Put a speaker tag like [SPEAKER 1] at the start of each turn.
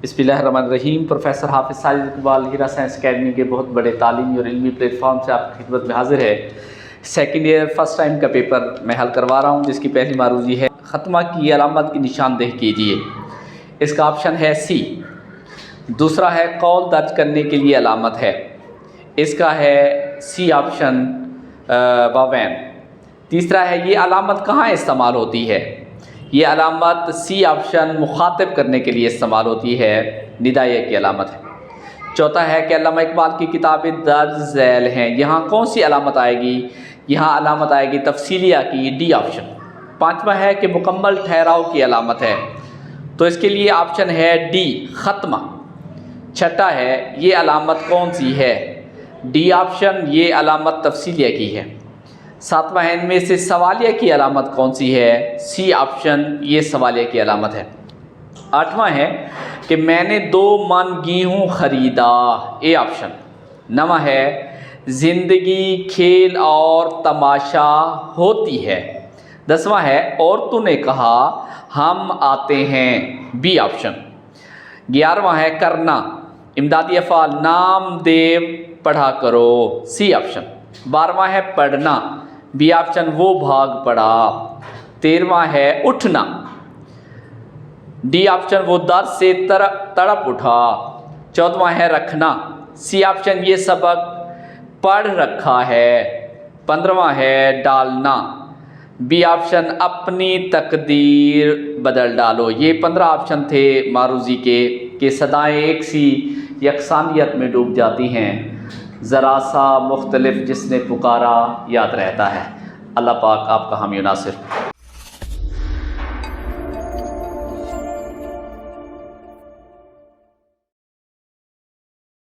[SPEAKER 1] بسم اللہ الرحمن الرحیم۔ پروفیسر حافظ ساجد اقبال ہیرا سائنس اکیڈمی کے بہت بڑے تعلیمی اور علمی پلیٹ فارم سے آپ کی خدمت میں حاضر ہے۔ سیکنڈ ایئر فرسٹ ٹائم کا پیپر میں حل کروا رہا ہوں، جس کی پہلی معروضی ہے ختمہ کی علامت کی نشاندہی کیجیے۔ اس کا آپشن ہے سی۔ دوسرا ہے قول درج کرنے کے لیے علامت ہے، اس کا ہے سی آپشن واوین۔ تیسرا ہے یہ علامت کہاں استعمال ہوتی ہے، یہ علامت سی آپشن مخاطب کرنے کے لیے استعمال ہوتی ہے، ندائیہ کی علامت ہے۔ چوتھا ہے کہ علامہ اقبال کی کتابیں درج ذیل ہیں، یہاں کون سی علامت آئے گی، یہاں علامت آئے گی تفصیلیہ کی، ڈی آپشن۔ پانچواں ہے کہ مکمل ٹھہراؤ کی علامت ہے، تو اس کے لیے آپشن ہے ڈی ختمہ۔ چھٹا ہے یہ علامت کون سی ہے، ڈی آپشن، یہ علامت تفصیلیہ کی ہے۔ ساتواں ہے ان میں سے سوالیہ کی علامت کون سی ہے، سی آپشن، یہ سوالیہ کی علامت ہے۔ آٹھواں ہے کہ میں نے 2 من گیہوں خریدا، اے آپشن۔ نواں ہے زندگی کھیل اور تماشا ہوتی ہے۔ 10واں ہے عورتوں نے کہا ہم آتے ہیں، بی آپشن۔ 11واں ہے کرنا، امدادی افعال نام دیو پڑھا کرو، سی آپشن۔ 12واں ہے پڑھنا، بی آپشن وہ بھاگ پڑا۔ 13واں ہے اٹھنا، ڈی آپشن وہ در سے تڑپ اٹھا۔ 14واں ہے رکھنا، سی آپشن یہ سبق پڑھ رکھا ہے۔ 15واں ہے ڈالنا، بی آپشن اپنی تقدیر بدل ڈالو۔ یہ 15 آپشن تھے معروضی کے کہ صدائیں ایک سی یکسانیت میں ڈوب جاتی ہیں، ذرا سا مختلف جس نے پکارا یاد رہتا ہے۔ اللہ پاک آپ کا حامی و ناصر۔